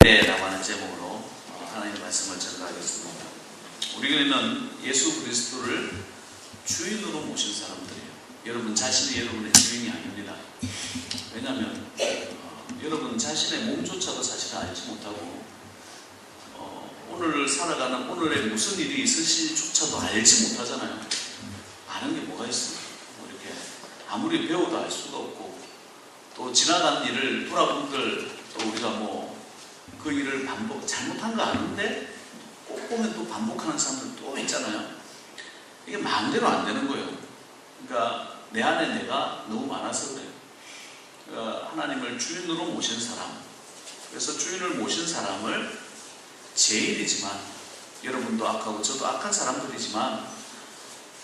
라고 하는 제목으로 하나님의 말씀을 전가하겠습니다. 우리는 예수 그리스도를 주인으로 모신 사람들이에요. 여러분 자신이 여러분의 주인이 아닙니다. 왜냐하면 여러분 자신의 몸조차도 사실 알지 못하고 오늘을 살아가는 오늘에 무슨 일이 있을지조차도 알지 못하잖아요. 아는 게 뭐가 있습니까? 이렇게 아무리 배워도 알 수가 없고, 또 지나간 일을 돌아본들 또 우리가 그 일을 잘못한 거 아는데 꼭 보면 또 반복하는 사람들 또 있잖아요. 이게 마음대로 안 되는 거예요. 그러니까 내 안에 내가 너무 많아서 그래요. 그러니까 하나님을 주인으로 모신 사람, 그래서 주인을 모신 사람을 죄인이지만, 여러분도 악하고 저도 악한 사람들이지만,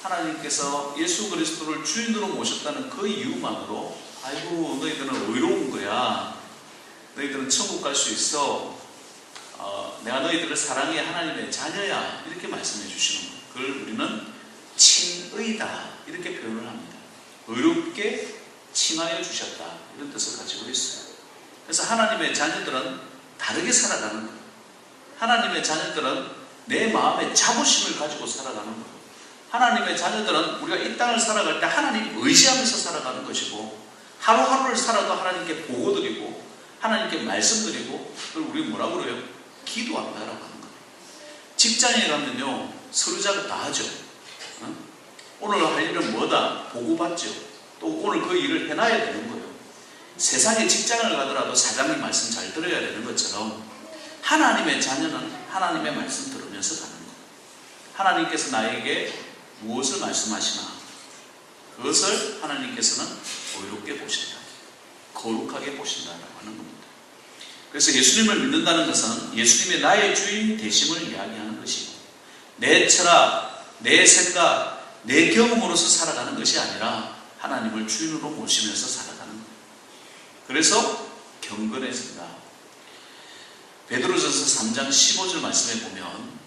하나님께서 예수 그리스도를 주인으로 모셨다는 그 이유만으로 아이고 너희들은 의로운 거야, 너희들은 천국 갈 수 있어, 내가 너희들을 사랑해, 하나님의 자녀야, 이렇게 말씀해 주시는 거예요. 그걸 우리는 칭의다 이렇게 표현을 합니다. 의롭게 칭하여 주셨다, 이런 뜻을 가지고 있어요. 그래서 하나님의 자녀들은 다르게 살아가는 거예요. 하나님의 자녀들은 내 마음에 자부심을 가지고 살아가는 거예요. 하나님의 자녀들은 우리가 이 땅을 살아갈 때 하나님 의지하면서 살아가는 것이고, 하루하루를 살아도 하나님께 보고드리고 하나님께 말씀드리고, 그걸 우리 뭐라고 그래요? 기도한다라고 하는 거예요. 직장에 가면요 서류 작업 다 하죠. 오늘 할 일은 뭐다 보고받죠. 또 오늘 그 일을 해놔야 되는 거예요. 세상에 직장을 가더라도 사장님 말씀 잘 들어야 되는 것처럼, 하나님의 자녀는 하나님의 말씀 들으면서 가는 거예요. 하나님께서 나에게 무엇을 말씀하시나 그것을 하나님께서는 의롭게 보신다, 거룩하게 보신다라고 하는 겁니다. 그래서 예수님을 믿는다는 것은 예수님의 나의 주인 되심을 이야기하는 것이고, 내 철학, 내 생각, 내 경험으로서 살아가는 것이 아니라 하나님을 주인으로 모시면서 살아가는 거예요. 그래서 경건해진다. 베드로전서 3장 15절 말씀에 보면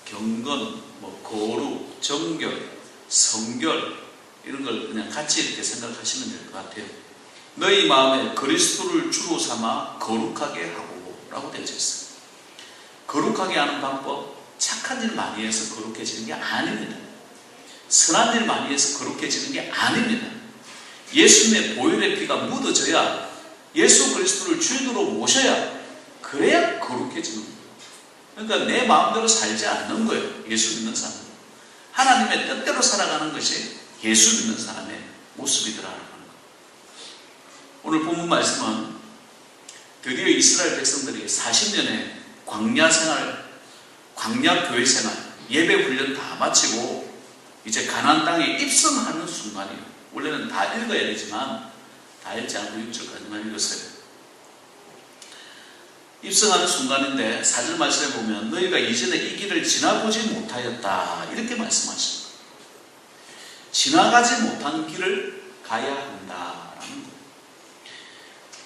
경건, 거룩, 정결, 성결, 이런 걸 그냥 같이 이렇게 생각하시면 될 것 같아요. 너희 마음에 그리스도를 주로 삼아 거룩하게 하고 라고 되어 있어요. 거룩하게 하는 방법, 착한 일 많이 해서 거룩해지는 게 아닙니다. 선한 일 많이 해서 거룩해지는 게 아닙니다. 예수님의 보혈의 피가 묻어져야, 예수 그리스도를 주인으로 모셔야, 그래야 거룩해지는 거예요. 그러니까 내 마음대로 살지 않는 거예요. 예수 믿는 사람, 하나님의 뜻대로 살아가는 것이 예수 믿는 사람의 모습이더라라는 거예요. 오늘 본문 말씀은 드디어 이스라엘 백성들이 40년의 광야 생활, 광야 교회 생활, 예배 훈련 다 마치고 이제 가나안 땅에 입성하는 순간이에요. 원래는 다 읽어야 되지만 다 읽지 않고 6절까지만 읽었어요. 입성하는 순간인데 4절 말씀에 보면 너희가 이전에 이 길을 지나보지 못하였다, 이렇게 말씀하십니다. 지나가지 못한 길을 가야 한다라는 거예요.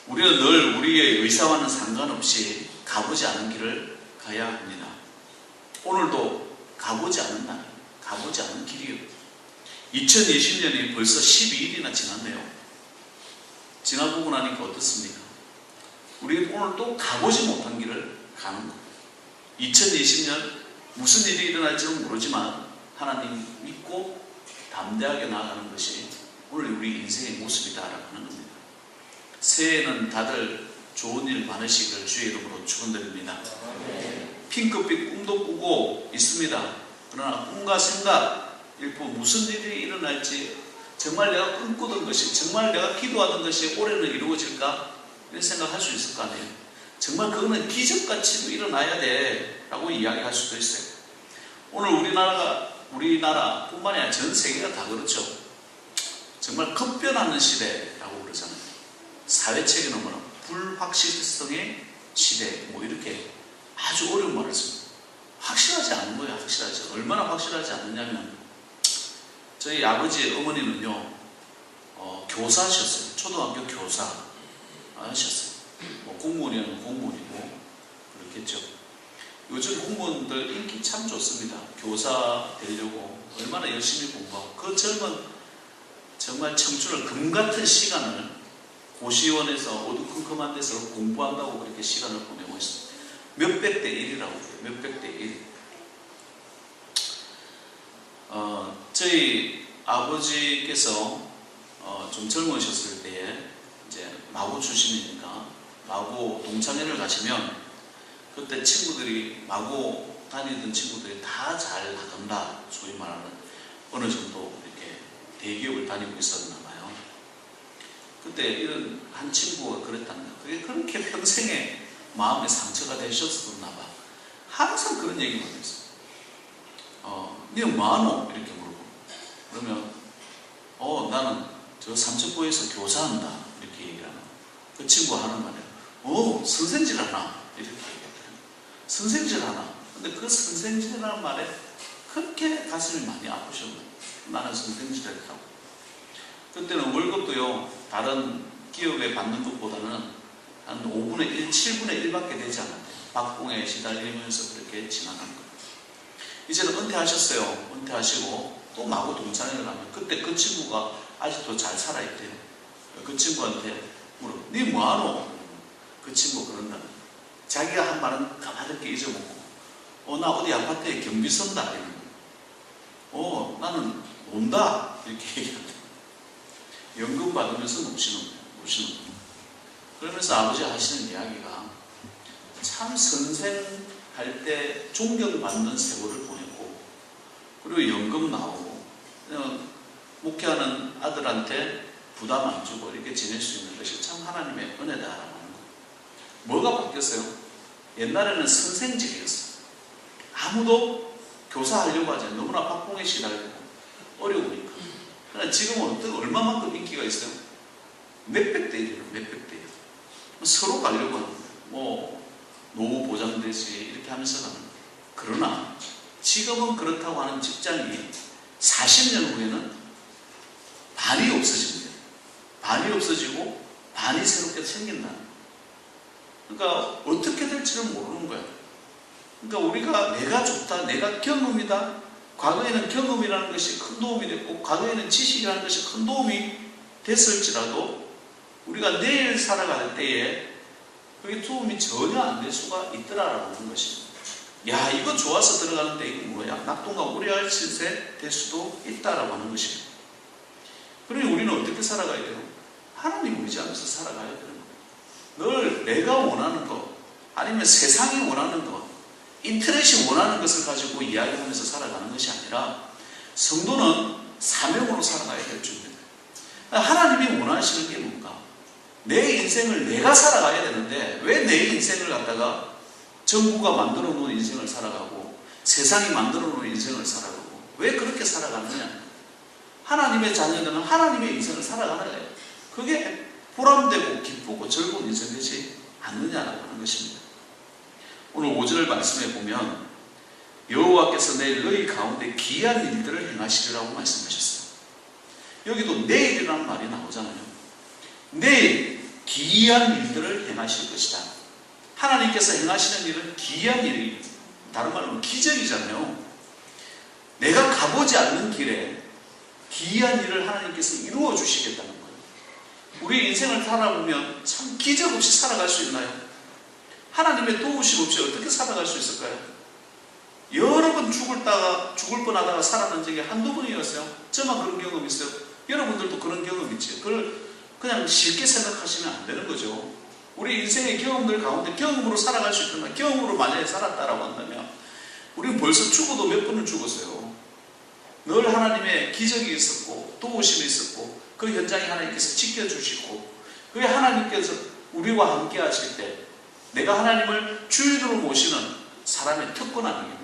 우리는 늘 우리의 의사와는 상관없이 가보지 않은 길을 가야 합니다. 오늘도 가보지 않은 날, 가보지 않은 길이요. 2020년이 벌써 12일이나 지났네요. 지나보고 나니까 어떻습니까? 우리 오늘 또 가보지 못한 길을 가는 거예요. 2020년 무슨 일이 일어날지는 모르지만 하나님 믿고 담대하게 나아가는 것이 오늘 우리 인생의 모습이다라고 하는 겁니다. 새해에는 다들 좋은 일 많으시길 주의 이름으로 축원드립니다. 핑크빛 꿈도 꾸고 있습니다. 그러나 꿈과 생각, 일부 무슨 일이 일어날지, 정말 내가 꿈꾸던 것이, 정말 내가 기도하던 것이 올해는 이루어질까? 이런 생각할 수 있을 거 아니에요. 정말 그거는 기적같이도 일어나야 돼 라고 이야기할 수도 있어요. 오늘 우리나라 뿐만이 아니라 전 세계가 다 그렇죠. 정말 급변하는 시대라고 그러잖아요. 사회체계는 불확실성의 시대, 이렇게 아주 어려운 말을 씁니다. 확실하지 않은 거예요. 확실하지. 얼마나 확실하지 않느냐면, 저희 아버지 어머니는요 교사하셨어요. 초등학교 교사 하셨어요. 공무원이라면 공무원이고 그렇겠죠. 요즘 공무원들 인기 참 좋습니다. 교사 되려고 얼마나 열심히 공부하고, 그 젊은 정말 청춘을, 금같은 시간을 고시원에서 어두컴컴한 데서 공부한다고 그렇게 시간을 보내고 있습니다. 몇백 대 1이라고 해요. 몇백 대 1. 저희 아버지께서 좀 젊으셨을 때에 이제 마고 출신이니까 마고 동창회를 가시면 그때 친구들이 마고 다니던 친구들이 다 잘 나간다, 소위 말하는 어느 정도 이렇게 대기업을 다니고 있었나 봐요. 그때 이런 한 친구가 그랬답니다. 그게 그렇게 평생에 마음에 상처가 되셨었나 봐. 항상 그런 얘기만 했어요. 니 뭐하노? 이렇게 물어보고. 그러면 나는 저 삼천포에서 교사한다. 이렇게 얘기를 하는. 그 친구가 하는 말이에요. 선생질 하나? 이렇게 얘기했더니 선생질 하나? 근데 그 선생질이라는 말에 그렇게 가슴이 많이 아프셨나요? 나는 선생질을 했다고. 그때는 월급도요, 다른 기업에 받는 것보다는 한 5분의 1, 7분의 1밖에 되지 않았대요. 박봉에 시달리면서 그렇게 지나간 거예요. 이제는 은퇴하셨어요. 은퇴하시고 또 마구 동창회를 가면 그때 그 친구가 아직도 잘 살아있대요. 그 친구한테 물어, 니 뭐하노? 그 친구 그런다. 자기가 한 말은 까마득히 잊어먹고 나 어디 아파트에 경비 선다. 이러는 거예요. 나는 논다. 이렇게 얘기한다. 연금 받으면서 노시는 거예요. 그러면서 아버지가 하시는 이야기가 참 선생할 때 존경받는 세월을 보냈고, 그리고 연금 나오고 그냥 목회하는 아들한테 부담 안 주고 이렇게 지낼 수 있는 것이 참 하나님의 은혜다라고 하는 거예요. 뭐가 바뀌었어요? 옛날에는 선생직이었어요. 아무도 교사하려고 하지 않아요. 너무나 박봉에 시달리고 어려우니까. 그러나 지금은 얼마만큼 인기가 있어요? 몇백 대 1이에요. 몇백 대 1. 서로 가려고 하는 거예요. 노후 보장되지 이렇게 하면서 가는 거예요. 그러나 지금은 그렇다고 하는 직장이 40년 후에는 반이 없어집니다. 반이 없어지고 반이 새롭게 생긴다는 거예요. 그러니까 어떻게 될지는 모르는 거예요. 그러니까 우리가 내가 좋다, 내가 경험이다. 과거에는 경험이라는 것이 큰 도움이 됐고, 과거에는 지식이라는 것이 큰 도움이 됐을지라도 우리가 내일 살아갈 때에 그게 도움이 전혀 안 될 수가 있더라라는 것입니다. 야, 이거 좋아서 들어가는데 이거 뭐야? 낙동과 오래할 실세 될 수도 있다라고 하는 것입니다. 그러니 우리는 어떻게 살아가야 돼요? 하나님 의지하면서 살아가야 되는 거예요. 늘 내가 원하는 것, 아니면 세상이 원하는 것, 인터넷이 원하는 것을 가지고 이야기하면서 살아가는 것이 아니라 성도는 사명으로 살아가야 될 줄입니다. 하나님이 원하시는 게 뭔가? 내 인생을 내가 살아가야 되는데 왜 내 인생을 갖다가 정부가 만들어 놓은 인생을 살아가고 세상이 만들어 놓은 인생을 살아가고 왜 그렇게 살아가느냐? 하나님의 자녀들은 하나님의 인생을 살아가는 거예요. 그게 보람되고 기쁘고 즐거운 인생 되지 않느냐라고 하는 것입니다. 오늘 5절 말씀에 보면 여호와께서 내일 너희 가운데 기이한 일들을 행하시리라고 말씀하셨어요. 여기도 내일이라는 말이 나오잖아요. 내일 기이한 일들을 행하실 것이다. 하나님께서 행하시는 일은 기이한 일이, 다른 말로 기적이잖아요. 내가 가보지 않는 길에 기이한 일을 하나님께서 이루어 주시겠다는 거예요. 우리 인생을 살아보면 참 기적 없이 살아갈 수 있나요? 하나님의 도우심 없이 어떻게 살아갈 수 있을까요? 여러 번 죽을 뻔하다가 살아난 적이 한두 번이었어요. 저만 그런 경험이 있어요. 여러분들도 그런 경험 있지. 그걸 그냥 쉽게 생각하시면 안 되는 거죠. 우리 인생의 경험들 가운데 경험으로 살아갈 수 있다면, 경험으로 만약에 살았다라고 한다면 우리는 벌써 죽어도 몇 번을 죽었어요. 늘 하나님의 기적이 있었고 도우심이 있었고 그 현장에 하나님께서 지켜주시고, 그게 하나님께서 우리와 함께 하실 때 내가 하나님을 주인으로 모시는 사람의 특권 아닙니다.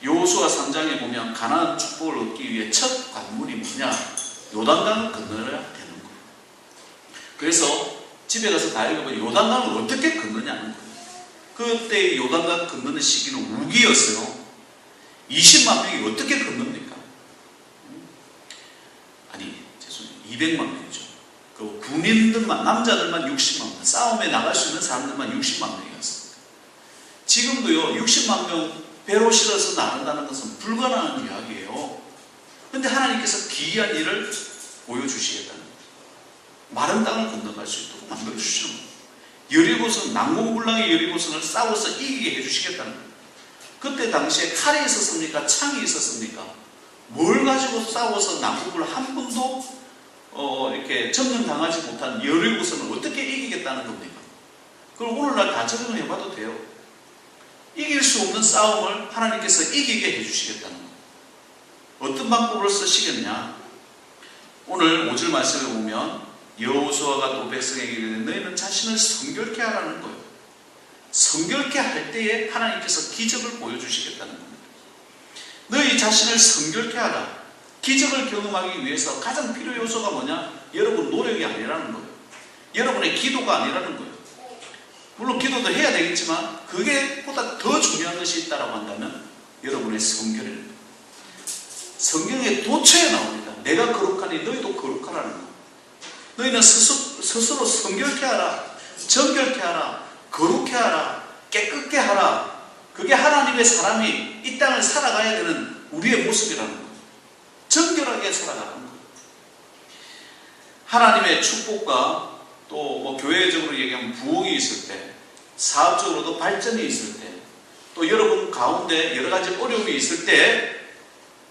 여호수아 3장에 보면 가나안 축복을 얻기 위해 첫 관문이 뭐냐? 요단강을 건너야 되는 거예요. 그래서 집에 가서 다 읽어보면 요단강을 어떻게 건너냐는 거예요. 그때 요단강 건너는 시기는 우기였어요. 20만 명이 어떻게 건넙니까? 아니, 죄송해요. 200만 명이죠. 그 군인들만, 남자들만 60만 명, 싸움에 나갈 수 있는 사람들만 60만 명이었습니다. 지금도요, 60만 명 배로 실어서 나간다는 것은 불가능한 이야기예요. 그런데 하나님께서 기이한 일을 보여주시겠다는 거예요. 마른 땅을 건너갈 수 있도록 만들어주시는 거예요. 여리고성, 난공불락의 여리고성을 싸워서 이기게 해주시겠다는 거예요. 그때 당시에 칼이 있었습니까? 창이 있었습니까? 뭘 가지고 싸워서 난공불락 한 번도 이렇게 점령당하지 못한 여리고성을 어떻게 이기겠다는 겁니까? 그걸 오늘날 다 적용을 해봐도 돼요. 이길 수 없는 싸움을 하나님께서 이기게 해주시겠다는 거예요. 어떤 방법을 쓰시겠냐? 오늘 5절 말씀에 보면 여호수아가 또 백성에게 이르되 너희는 자신을 성결케 하라는 거예요. 성결케 할 때에 하나님께서 기적을 보여주시겠다는 겁니다. 너희 자신을 성결케 하라. 기적을 경험하기 위해서 가장 필요 요소가 뭐냐? 여러분 노력이 아니라는 거예요. 여러분의 기도가 아니라는 거예요. 물론 기도도 해야 되겠지만 그게 보다 더 중요한 것이 있다고 한다면 여러분의 성결입니다. 성경에 도처에 나옵니다. 내가 거룩하니 너희도 거룩하라는 거. 너희는 스스로 성결케 하라, 정결케 하라, 거룩케 하라, 깨끗게 하라. 그게 하나님의 사람이 이 땅을 살아가야 되는 우리의 모습이라는 거예요. 정결하게 살아가는 거예요. 하나님의 축복과 또 뭐 교회적으로 얘기하면 부흥이 있을 때, 사업적으로도 발전이 있을 때, 또 여러분 가운데 여러 가지 어려움이 있을 때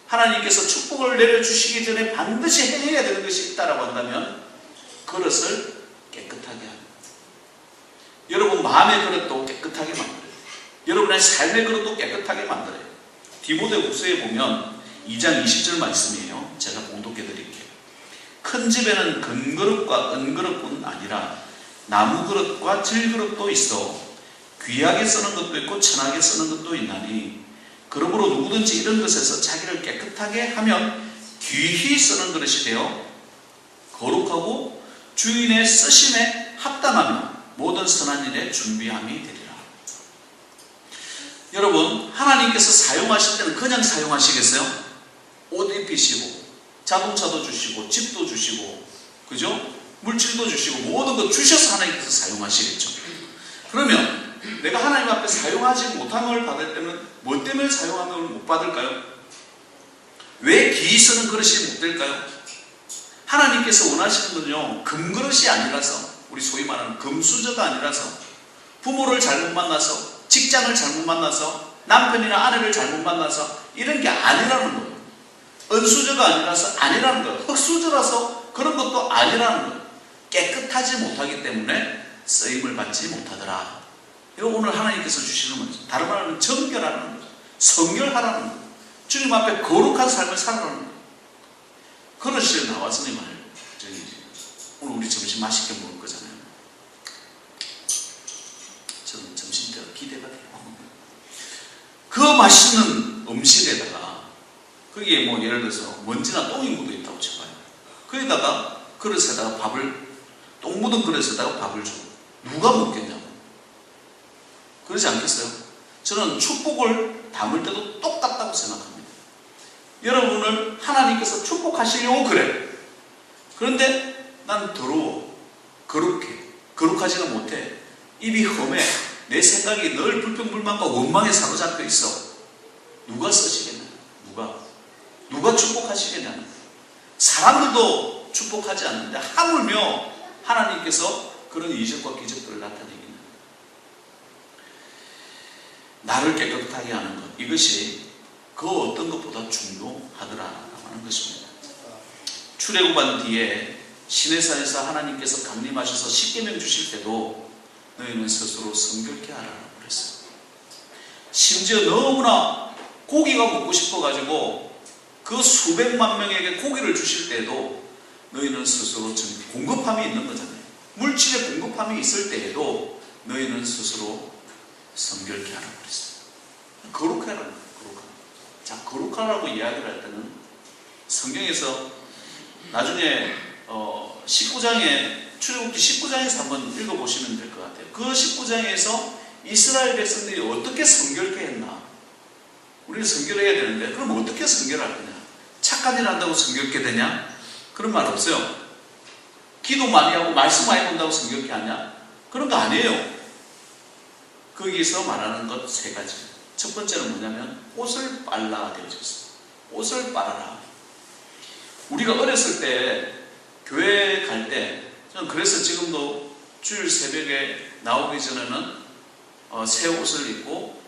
하나님께서 축복을 내려주시기 전에 반드시 해야 되는 것이 있다고 한다면 그릇을 깨끗하게 합니다. 여러분 마음의 그릇도 깨끗하게 만들어요. 여러분의 삶의 그릇도 깨끗하게 만들어요. 디모데후서에 보면 2장 20절 말씀이에요. 제가 봉독해 드릴게요. 큰 집에는 금그릇과 은그릇뿐 아니라 나무그릇과 질그릇도 있어 귀하게 쓰는 것도 있고 천하게 쓰는 것도 있나니 그러므로 누구든지 이런 것에서 자기를 깨끗하게 하면 귀히 쓰는 그릇이 되어 거룩하고 주인의 쓰심에 합당하며 모든 선한 일에 준비함이 되리라. 여러분 하나님께서 사용하실 때는 그냥 사용하시겠어요? 옷 입히시고 자동차도 주시고 집도 주시고 그죠? 물질도 주시고 모든 것 주셔서 하나님께서 사용하시겠죠. 그러면 내가 하나님 앞에 사용하지 못함을 받을 때는 뭐 때문에 사용함을 못 받을까요? 왜 기이 쓰는 그릇이 못 될까요? 하나님께서 원하시는 건요 금그릇이 아니라서, 우리 소위 말하는 금수저가 아니라서, 부모를 잘못 만나서, 직장을 잘못 만나서, 남편이나 아내를 잘못 만나서 이런 게 아니라는 거예요. 은수저가 아니라는 거예요. 흙수저라서 그런 것도 아니라는 거예요. 깨끗하지 못하기 때문에 쓰임을 받지 못하더라. 이거 오늘 하나님께서 주시는 문제. 다른 말하면 정결하라는 거죠. 성결하라는 거죠. 주님 앞에 거룩한 삶을 살아라는 거예요. 그릇이 나왔으니 말이에요. 오늘 우리 점심 맛있게 먹을 거잖아요. 저는 점심 때가 기대가 돼요. 그 맛있는 음식에다가 거기에 뭐 예를 들어서 먼지나 똥이 묻어 있다고 쳐봐요. 거기다가 그릇에다가 똥 묻은 그릇에다가 밥을 줘. 누가 먹겠냐고. 그러지 않겠어요? 저는 축복을 담을 때도 똑같다고 생각합니다. 여러분을 하나님께서 축복하시려고 그래. 그런데 난 더러워. 거룩하지는 못해. 입이 험해. 내 생각이 늘 불평불만과 원망에 사로잡혀 있어. 누가 쓰시겠냐? 누가 축복하시겠냐? 사람들도 축복하지 않는데 하물며 하나님께서 그런 이적과 기적들을 나타내기는 나를 깨끗하게 하는 것, 이것이 그 어떤 것보다 중요하더라라고 하는 것입니다. 출애굽한 뒤에 시내산에서 하나님께서 강림하셔서 십계명 주실 때도 너희는 스스로 성결케 하라고 그랬어요. 심지어 너무나 고기가 먹고 싶어가지고 그 수백만 명에게 고기를 주실 때에도 너희는 스스로 공급함이 있는 거잖아요. 물질의 공급함이 있을 때에도 너희는 스스로 성결케 하라고 그랬어요. 거룩하라는 거예요. 자, 거룩하라고 이야기를 할 때는 성경에서 나중에 19장에 출애굽기 19장에서 한번 읽어보시면 될 것 같아요. 그 19장에서 이스라엘 백성들이 어떻게 성결케 했나? 우리는 성결해야 되는데 그럼 어떻게 성결할 거냐? 착한 일 한다고 성결케 되냐? 그런 말 없어요. 기도 많이 하고 말씀 많이 본다고 성결케 하냐? 그런 거 아니에요. 거기서 말하는 것 세 가지. 첫 번째는 뭐냐면 옷을 빨라 되어져 있어요. 옷을 빨아라. 우리가 어렸을 때 교회 갈 때 저는 그래서 지금도 주일 새벽에 나오기 전에는 새 옷을 입고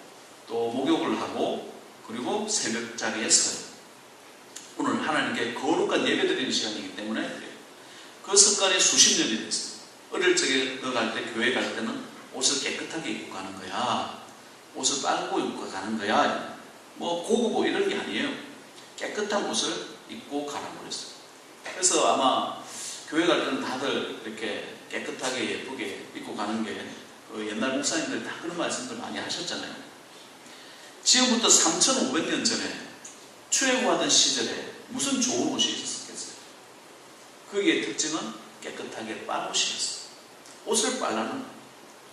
또 목욕을 하고 그리고 새벽 자리에 서요. 오늘 하나님께 거룩한 예배 드리는 시간이기 때문에 그래요. 그 습관이 수십 년이 됐어요. 어릴 적에 너 갈 때 교회 갈 때는 옷을 깨끗하게 입고 가는 거야. 옷을 빨고 입고 가는 거야. 뭐 고급 옷 이런 게 아니에요. 깨끗한 옷을 입고 가라고 그랬어요. 그래서 아마 교회 갈 때는 다들 이렇게 깨끗하게 예쁘게 입고 가는 게 옛날 목사님들 다 그런 말씀들 많이 하셨잖아요. 지금부터 3,500년 전에 출애굽하던 시절에 무슨 좋은 옷이 있었겠어요? 거기에 특징은 깨끗하게 빨은 옷이었어요. 옷을 빨라는 거예요.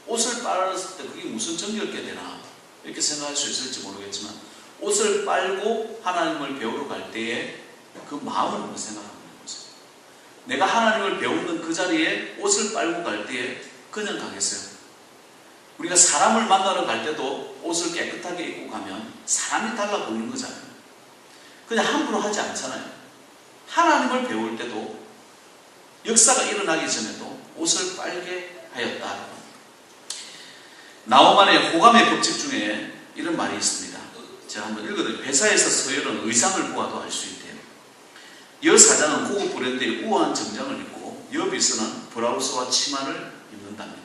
옷을 빨았을 때 그게 무슨 정결게 되나 이렇게 생각할 수 있을지 모르겠지만 옷을 빨고 하나님을 배우러 갈 때에 그 마음을 한번 생각하는 거죠. 내가 하나님을 배우는 그 자리에 옷을 빨고 갈 때에 그냥 가겠어요? 우리가 사람을 만나러 갈 때도 옷을 깨끗하게 입고 가면 사람이 달라 보이는 거잖아요. 그냥 함부로 하지 않잖아요. 하나님을 배울 때도 역사가 일어나기 전에도 옷을 빨게 하였다. 나오만의 호감의 법칙 중에 이런 말이 있습니다. 제가 한번 읽어드릴게요. 회사에서 서열은 의상을 보아도 알 수 있대요. 여사장은 고급 브랜드의 우아한 정장을 입고 여비서는 브라우스와 치마를 입는답니다.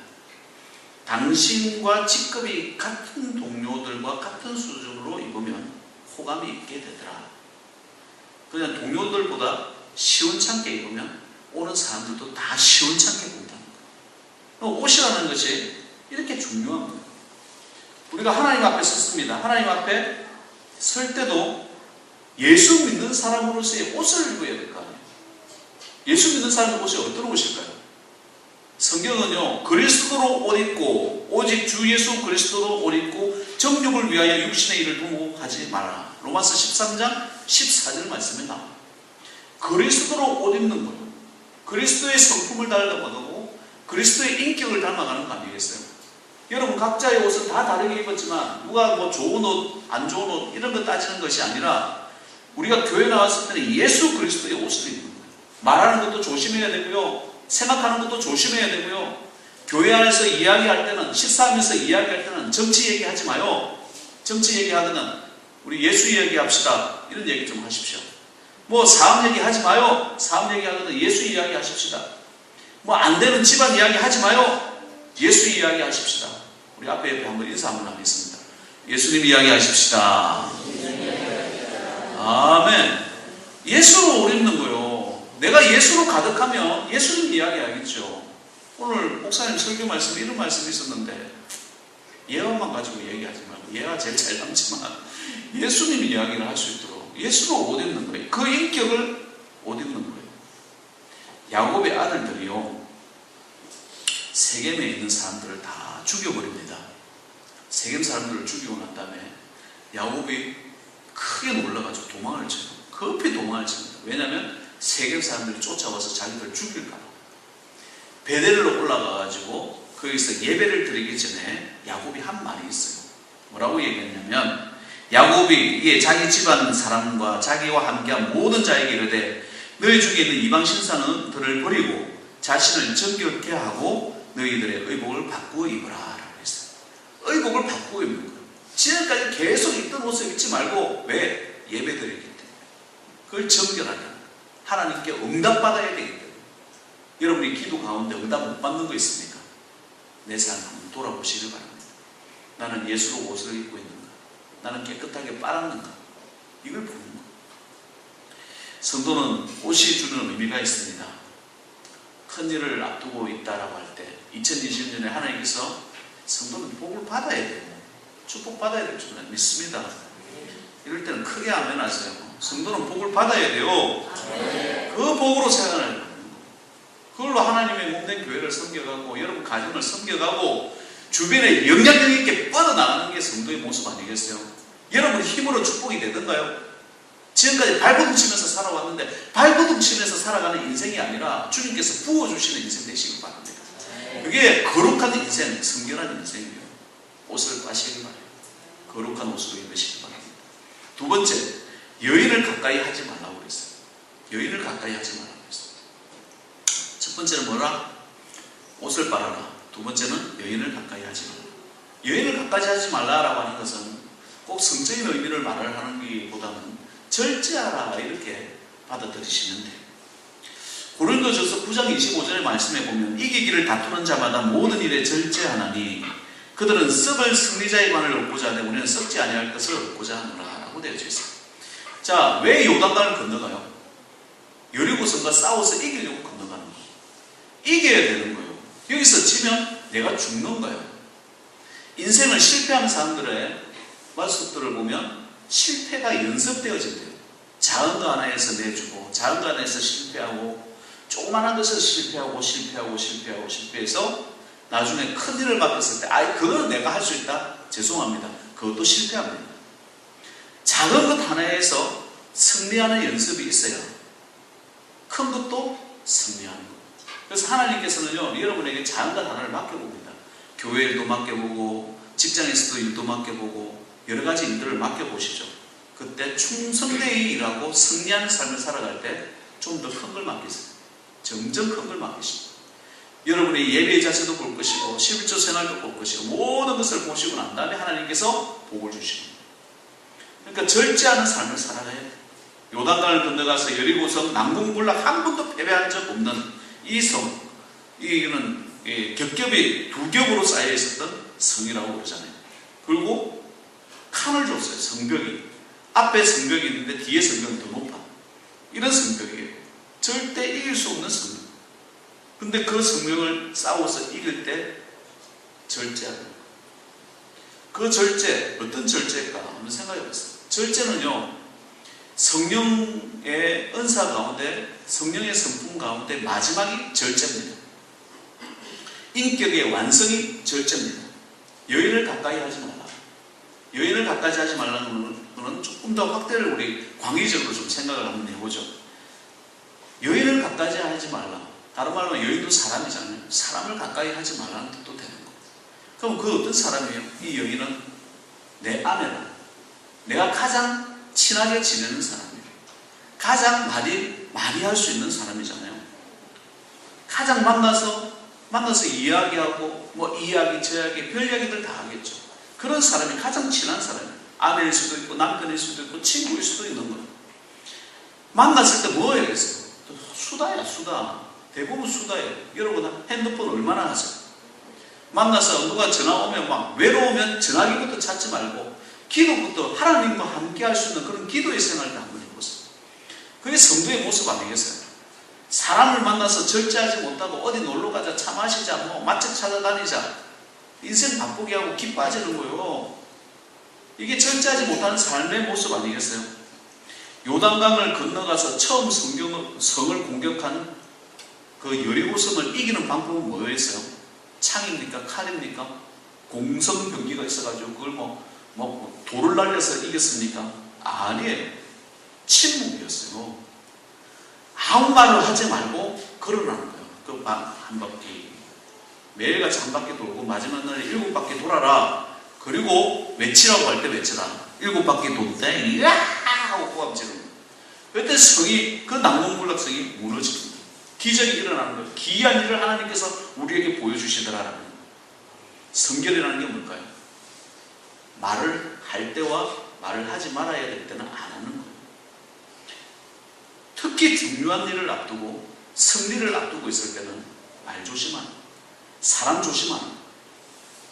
당신과 직급이 같은 동료들과 같은 수준으로 입으면 호감이 있게 되더라. 그냥 동료들보다 시원찮게 입으면 오는 사람들도 다 시원찮게 본다는 거예요. 옷이라는 것이 이렇게 중요한 거예요. 우리가 하나님 앞에 섰습니다. 하나님 앞에 설 때도 예수 믿는 사람으로서의 옷을 입어야 될 거 아니에요. 예수 믿는 사람의 옷이 어떤 옷일까요? 성경은요, 그리스도로 옷 입고 오직 주 예수 그리스도로 옷 입고 정욕을 위하여 육신의 일을 도모하지 마라. 로마서 13장 14절 말씀에 나옵니다. 그리스도로 옷 입는 거예요. 그리스도의 성품을 닮아가고 그리스도의 인격을 닮아가는 거 아니겠어요? 여러분 각자의 옷은 다 다르게 입었지만 누가 뭐 좋은 옷, 안 좋은 옷 이런 거 따지는 것이 아니라 우리가 교회 나왔을 때는 예수 그리스도의 옷을 입는 거예요. 말하는 것도 조심해야 되고요. 생각하는 것도 조심해야 되고요. 교회 안에서 이야기할 때는, 식사하면서 이야기할 때는 정치 얘기하지 마요. 정치 얘기하거나 우리 예수 얘기합시다. 이런 얘기 좀 하십시오. 뭐 사업 얘기하지 마요. 사업 얘기하거나 예수 이야기 하십시다. 뭐 안 되는 집안 이야기 하지 마요. 예수 이야기 하십시다. 우리 앞에 옆에 한번 인사 한번 하겠습니다. 예수님 이야기 하십시다. 아멘. 예수로 옷 입는 거요. 내가 예수로 가득하면 예수님 이야기 하겠죠. 오늘 목사님 설교 말씀에 이런 말씀이 있었는데 예화만 가지고 얘기하지 말고 예화 제일 잘 남지만 예수님 이야기를 할 수 있도록 예수로 옷 입는 거예요. 그 인격을 옷 입는 거예요. 야곱의 아들들이요, 세겜에 있는 사람들을 다 죽여버립니다. 세겜 사람들을 죽이고 난 다음에 야곱이 크게 놀라가지고 도망을 쳐요. 급히 도망을 칩니다. 왜냐하면 세겜 사람들이 쫓아와서 자기들 죽일까 봐. 베델로 올라가가지고 거기서 예배를 드리기 전에 야곱이 한 말이 있어요. 뭐라고 얘기했냐면 야곱이 자기 집안 사람과 자기와 함께한 모든 자에게 이르되 너희 중에 있는 이방 신사들을 버리고 자신을 정결케 하고 너희들의 의복을 바꾸어 입으라 라고 했어요. 의복을 바꾸어 입는 거예요. 지금까지 계속 입던 옷을 입지 말고 왜? 예배 드리기 때문에. 그걸 정결하게 하나님께 응답받아야 되기 때문에. 여러분이 기도 가운데 응답 못 받는 거 있습니까? 내 삶 한번 돌아보시길 바랍니다. 나는 예수로 옷을 입고 있는가? 나는 깨끗하게 빨았는가? 이걸 보는 거예요. 성도는 옷이 주는 의미가 있습니다. 큰 일을 앞두고 있다라고 할 때 2020년에 하나님께서 성도는 복을 받아야 되고 축복 받아야 될 줄 믿습니다. 이럴 때는 크게 아멘 하세요. 성도는 복을 받아야 돼요. 그 복으로 생활해야 돼요. 그걸로 하나님의 몸된 교회를 섬겨가고 여러분 가정을 섬겨가고 주변에 영향력 있게 뻗어나가는 게 성도의 모습 아니겠어요? 여러분 힘으로 축복이 되던가요? 지금까지 발버둥 치면서 살아왔는데 발버둥 치면서 살아가는 인생이 아니라 주님께서 부어주시는 인생 되시길 바랍니다. 그게 거룩한 인생, 성결한 인생이에요. 옷을 빠시길 바랍니다. 거룩한 옷으로 입으시길 바랍니다. 두 번째, 여인을 가까이 하지 말라고 그랬어요. 여인을 가까이 하지 말라고 그랬어요. 첫 번째는 뭐라? 옷을 빨아라. 두 번째는 여인을 가까이 하지 말라. 여인을 가까이 하지 말라라고 하는 것은 꼭 성적인 의미를 말을 하는 것보다는 절제하라 이렇게 받아들이시면 돼요. 고린도전서 9장 25절의 말씀에 보면 이기기를 다투는 자마다 모든 일에 절제하나니 그들은 썩을 승리자의 관을 얻고자 하되 우리는 썩지 아니할 것을 얻고자 하노라 라고 되어져 있어요. 자, 왜 요단강을 건너가요? 여리고성과 싸워서 이기려고 건너가는 거예요. 이겨야 되는 거예요. 여기서 지면 내가 죽는 거예요. 인생을 실패하는 사람들의 모습들을 보면 실패가 연습되어진대요. 작은 거 하나에서 내주고 작은 거 하나에서 실패하고 조그만한 것에서 실패해서 나중에 큰 일을 맡았을 때 그거는 내가 할 수 있다? 죄송합니다. 그것도 실패합니다. 작은 것 하나에서 승리하는 연습이 있어야 큰 것도 승리하는 것. 그래서 하나님께서는요, 여러분에게 작은 것 하나를 맡겨봅니다. 교회 일도 맡겨보고 직장에서도 일도 맡겨보고 여러 가지 일들을 맡겨보시죠. 그때 충성되이 일하고 승리하는 삶을 살아갈 때 좀 더 큰 걸 맡기세요. 점점 큰 걸 맡기십니다. 여러분의 예배의 자세도 볼 것이고 11조 생활도 볼 것이고 모든 것을 보시고 난 다음에 하나님께서 복을 주십니다. 그러니까 절제하는 삶을 살아가야 돼요. 요단강을 건너가서 여리고성 난공불락 한 번도 패배한 적 없는 이 성, 이거는 겹겹이 두 겹으로 쌓여 있었던 성이라고 그러잖아요. 그리고 칸을 줬어요. 성벽이. 앞에 성벽이 있는데 뒤에 성벽이 더 높아. 이런 성벽이에요. 절대 이길 수 없는 성벽. 근데 그 성벽을 싸워서 이길 때 절제하는 거예요. 그 절제, 어떤 절제일까 한번 생각해 보세요. 절제는요, 성령의 은사 가운데, 성령의 성품 가운데 마지막이 절제입니다. 인격의 완성이 절제입니다. 여인을 가까이 하지 말라. 여인을 가까이 하지 말라는 것은 조금 더 확대를 우리 광의적으로 좀 생각을 한번 해보죠. 여인을 가까이 하지 말라. 다른 말로 여인도 사람이잖아요. 사람을 가까이 하지 말라는 뜻도 되는 거예요. 그럼 그 어떤 사람이에요? 이 여인은 내 아내라. 내가 가장 친하게 지내는 사람이에요. 가장 많이 할 수 있는 사람이잖아요. 가장 만나서 이야기하고 이 이야기 저 이야기 별 이야기들 다 하겠죠. 그런 사람이 가장 친한 사람이에요. 아내일 수도 있고 남편일 수도 있고 친구일 수도 있는 거예요. 만났을 때 뭐 해야겠어요? 수다야, 수다. 대부분 수다예요. 여러분 핸드폰 얼마나 하세요? 만나서 누가 전화 오면 막 외로우면 전화기부터 찾지 말고 기도부터 하나님과 함께 할 수 있는 그런 기도의 생활을 한번 해보세요. 그게 성도의 모습 아니겠어요? 사람을 만나서 절제하지 못하고 어디 놀러 가자, 차 마시자, 맛집 찾아다니자, 인생 바쁘게 하고 기뻐하지는 거예요. 이게 절제하지 못하는 삶의 모습 아니겠어요? 요단강을 건너가서 처음 성을 공격한 그 여리고성을 이기는 방법은 뭐였어요? 창입니까? 칼입니까? 공성병기가 있어가지고 그걸 돌을 날려서 이겼습니까? 아니에요. 침묵이었어요. 아무 말을 하지 말고 걸어가는 거예요. 그 한 바퀴. 매일같이 한 바퀴 돌고 마지막 날에 7바퀴 돌아라. 그리고 외치라고 할 때 외쳐라. 7바퀴 돈다. 야! 하고 꼬합지는. 그때 성이, 그 난공불락 성이 무너집니다. 기적이 일어나는 거예요. 기이한 일을 하나님께서 우리에게 보여주시더라라는 거예요. 성결이라는 게 뭘까요? 말을 할 때와 말을 하지 말아야 될 때는 안 하는 거예요. 특히 중요한 일을 앞두고 승리를 앞두고 있을 때는 말 조심하는, 사람 조심하는,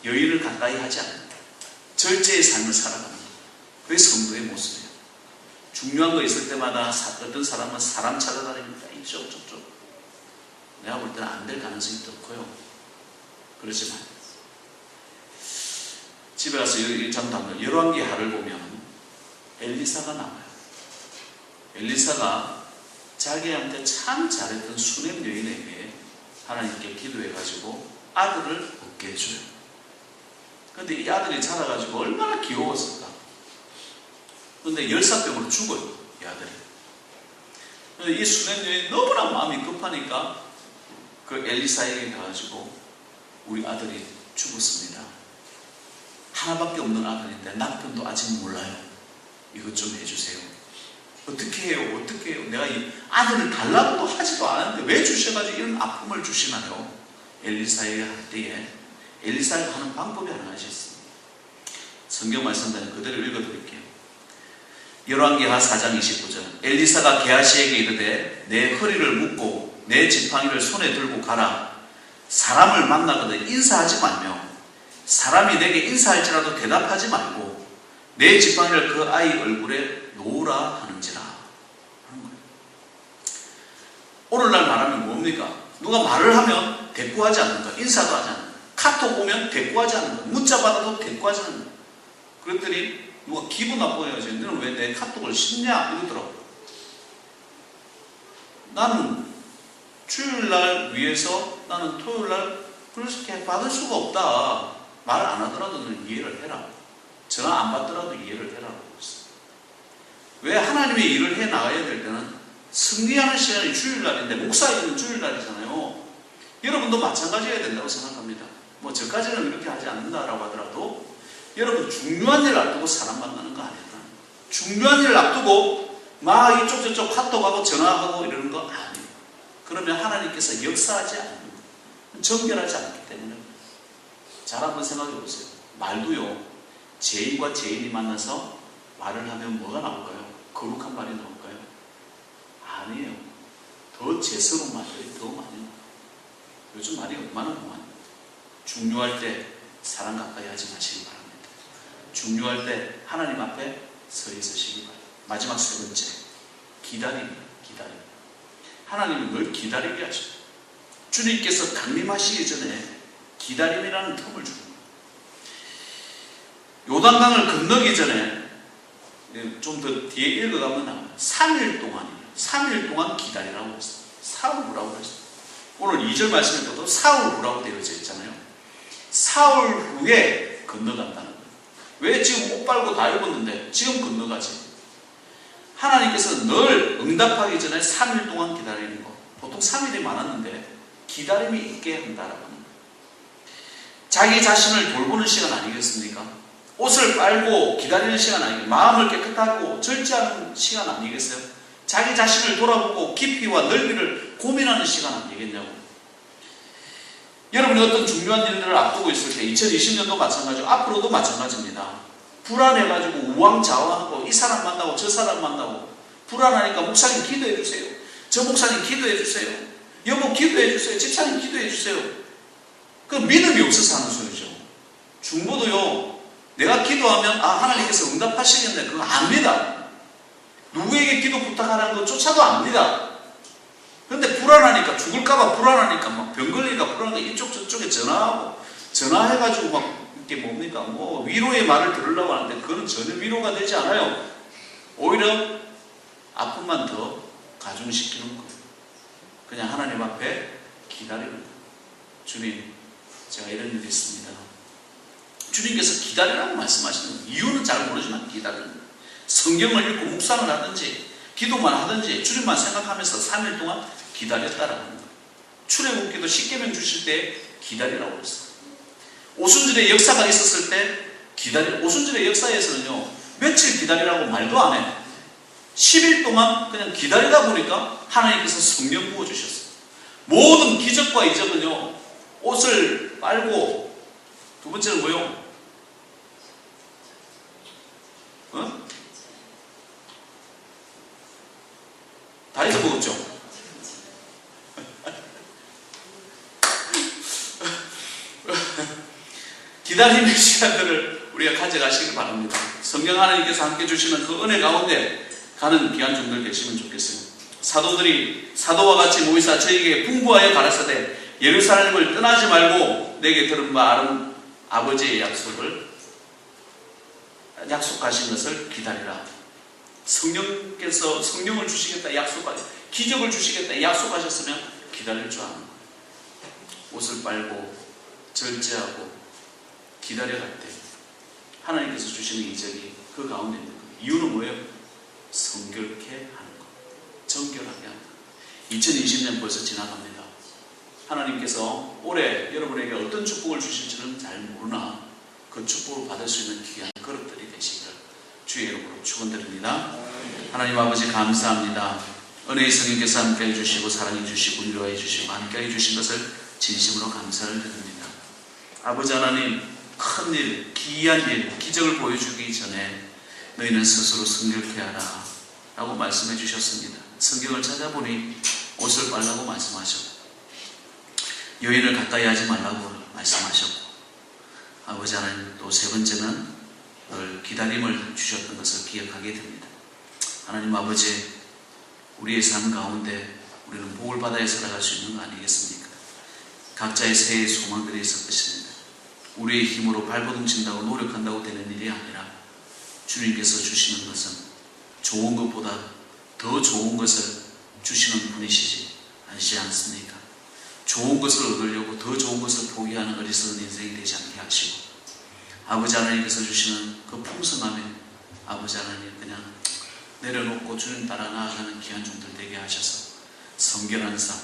여인을 가까이 하지 않는 절제의 삶을 살아가는 거예요. 그게 성도의 모습이에요. 중요한 거 있을 때마다 어떤 사람은 사람 찾아다닙니다. 이쪽 저쪽. 내가 볼 때는 안 될 가능성이 더 커요. 그렇지만 집에 가서 잠깐 열왕기하를 보면 엘리사가 나와요. 엘리사가 자기한테 참 잘했던 수넴 여인에게 하나님께 기도해가지고 아들을 얻게 해줘요. 그런데 이 아들이 자라가지고 얼마나 귀여웠을까. 그런데 열사병으로 죽어요, 이 아들이. 그런데 이 수넴 여인이 너무나 마음이 급하니까 그 엘리사에게 가가지고 우리 아들이 죽었습니다. 하나밖에 없는 아들인데 남편도 아직 몰라요. 이것 좀 해주세요. 어떻게 해요? 어떻게 해요? 내가 이 아들을 달라고도 하지도 않았는데 왜 주셔가지고 이런 아픔을 주시나요? 엘리사에게 할 때에 엘리사가 하는 방법이 하나 있었습니다. 성경 말씀대로 그대로 읽어드릴게요. 열왕기하 4장 29절. 엘리사가 게하시에게 이르되 내 허리를 묶고 내 지팡이를 손에 들고 가라. 사람을 만나거든 인사하지 말며 사람이 내게 인사할지라도 대답하지 말고 내 지팡이를 그 아이 얼굴에 놓으라 하는지라 하는 거예요. 오늘날 말하면 뭡니까? 누가 말을 하면 대꾸하지 않는다. 인사도 하지 않는다. 카톡 오면 대꾸하지 않는다. 문자 받아도 대꾸하지 않는다. 그랬더니 누가 기분 나빠해야지. 너는 왜 내 카톡을 씹냐? 이러더라고요. 나는 주일날 위해서 나는 토요일날 그렇게 받을 수가 없다. 말 안 하더라도 너는 이해를 해라. 전화 안 받더라도 이해를 해라고 했어요. 왜 하나님의 일을 해 나가야 될 때는 승리하는 시간이 주일날인데 목사일은 주일날이잖아요. 여러분도 마찬가지여야 된다고 생각합니다. 뭐 저까지는 이렇게 하지 않는다라고 하더라도 여러분 중요한 일을 앞두고 사람 만나는 거 아니다. 중요한 일을 앞두고 막 이쪽 저쪽 카톡하고 전화하고 이러는 거 아니에요. 그러면 하나님께서 역사하지 않습니다. 정결하지 않기 때문에. 잘 한번 생각해 보세요. 말도요. 죄인과 죄인이 만나서 말을 하면 뭐가 나올까요? 거룩한 말이 나올까요? 아니에요. 더 죄스러운 말들이 더 많이 나와요. 요즘 말이 얼마나 많아요. 중요할 때 사람 가까이 하지 마시기 바랍니다. 중요할 때 하나님 앞에 서 있으시기 바랍니다. 마지막 세 번째, 기다림입니다. 기다림. 하나님은 늘 기다리게 하셔요. 주님께서 강림하시기 전에 기다림이라는 틈을 주는 거예요. 요단강을 건너기 전에 좀 더 뒤에 읽어가면 나와요. 3일 동안이에요. 3일 동안 기다리라고 했어요. 사흘이라고 했어요. 오늘 2절 말씀에 보도 사흘이라고 되어져 있잖아요. 사흘 후에 건너간다는 거예요. 왜 지금 옷 빨고 다 입었는데 지금 건너가지? 하나님께서 늘 응답하기 전에 3일 동안 기다리는 거. 보통 3일이 많았는데 기다림이 있게 한다라고 하는 거예요. 자기 자신을 돌보는 시간 아니겠습니까? 옷을 빨고 기다리는 시간 아니겠어요? 마음을 깨끗하고 절제하는 시간 아니겠어요? 자기 자신을 돌아보고 깊이와 넓이를 고민하는 시간 아니겠냐고. 여러분이 어떤 중요한 일들을 앞두고 있을 때 2020년도 마찬가지고 앞으로도 마찬가지입니다. 불안해가지고 우왕좌왕하고 이 사람 만나고 저 사람 만나고 불안하니까 목사님 기도해 주세요. 저 목사님 기도해 주세요. 여보 기도해 주세요. 집사님 기도해 주세요. 그 믿음이 없어서 하는 소리죠. 중보도요. 내가 기도하면 하나님께서 응답하시겠네. 그거 압니다. 누구에게 기도 부탁하라는 것조차도 압니다. 그런데 불안하니까 죽을까봐 불안하니까 막 병 걸리니까 불안하니까 이쪽 저쪽에 전화해가지고 막 이게 뭡니까? 뭐 위로의 말을 들으려고 하는데 그거는 전혀 위로가 되지 않아요. 오히려 아픔만 더 가중시키는 거예요. 그냥 하나님 앞에 기다리는 거예요. 주님, 제가 이런 일이 있습니다. 주님께서 기다리라고 말씀하시는 이유는 잘 모르지만 기다리는 거예요. 성경을 읽고 묵상을 하든지 기도만 하든지 주님만 생각하면서 3일 동안 기다렸다라는 거예요. 출애굽기도 십계명 주실 때 기다리라고 했어요. 오순절의 역사가 있었을 때 오순절의 역사에서는요 며칠 기다리라고 말도 안 해. 10일 동안 그냥 기다리다 보니까 하나님께서 성령 부어주셨어요. 모든 기적과 이적은요 옷을 빨고 두 번째는 뭐요? 다 잊어먹었죠? 기다림의 시간들을 우리가 가져가시길 바랍니다. 성경 하나님께서 함께 주시는 그 은혜 가운데 가는 귀한 종들 계시면 좋겠어요. 사도들이 사도와 같이 모이사 저에게 풍부하여 가라사대 예루살렘을 떠나지 말고 내게 들은 바 아는 아버지의 약속하신 것을 기다리라. 성령께서 성령을 주시겠다 약속하셨, 기적을 주시겠다 약속하셨으면 기다릴 줄 아는 거예요. 옷을 빨고 절제하고 기다려갈 때 하나님께서 주시는 이적이 그 가운데 있는 거예요. 이유는 뭐예요? 성결케 하는 것, 정결하게 하는 것. 2020년 벌써 지나갑니다. 하나님께서 올해 여러분에게 어떤 축복을 주실지는 잘 모르나 그 축복을 받을 수 있는 귀한 그릇들이 되시기를 주의 이름으로 축원드립니다. 하나님 아버지 감사합니다. 은혜의 성령께서 함께해 주시고 사랑해 주시고 위로해 주시고 함께해 주신 것을 진심으로 감사를 드립니다. 아버지 하나님, 큰일, 기이한 일, 기적을 보여주기 전에 너희는 스스로 성결케 하라 라고 말씀해 주셨습니다. 성경을 찾아보니 옷을 빨라고 말씀하셨고 여인을 가까이 하지 말라고 말씀하셨고 아버지 하나님 또 세 번째는 늘 기다림을 주셨던 것을 기억하게 됩니다. 하나님 아버지, 우리의 삶 가운데 우리는 복을 받아야 살아갈 수 있는 거 아니겠습니까? 각자의 새해 소망들이 있을 것입니다. 우리의 힘으로 발버둥 친다고 노력한다고 되는 일이 아니라 주님께서 주시는 것은 좋은 것보다 더 좋은 것을 주시는 분이시지 않습니까? 좋은 것을 얻으려고 더 좋은 것을 포기하는 어리석은 인생이 되지 않게 하시고 아버지 하나님께서 주시는 그 풍성함에 아버지 하나님 그냥 내려놓고 주님 따라 나아가는 귀한 종들 되게 하셔서 성결한 삶,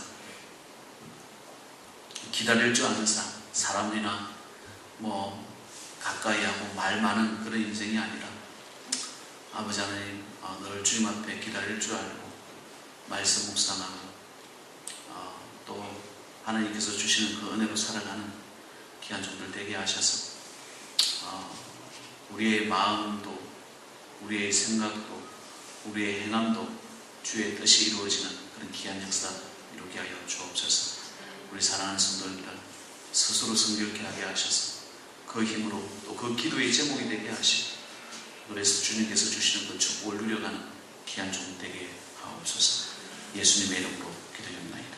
기다릴 줄 아는 삶, 사람이나 가까이 하고 말 많은 그런 인생이 아니라 아버지 하나님 늘 주님 앞에 기다릴 줄 알고 말씀 묵상하고 또 하나님께서 주시는 그 은혜로 살아가는 귀한 종들 되게 하셔서 우리의 마음도 우리의 생각도 우리의 행함도 주의 뜻이 이루어지는 그런 귀한 역사 이루게 하여 주옵소서. 우리 사랑하는 성도님들 스스로 성결케 하게 하셔서 그 힘으로 또 그 기도의 제목이 되게 하시고 그래서 주님께서 주시는 그 축복을 누려가는 귀한 종 되게 하옵소서. 예수님의 이름으로 기도합니다.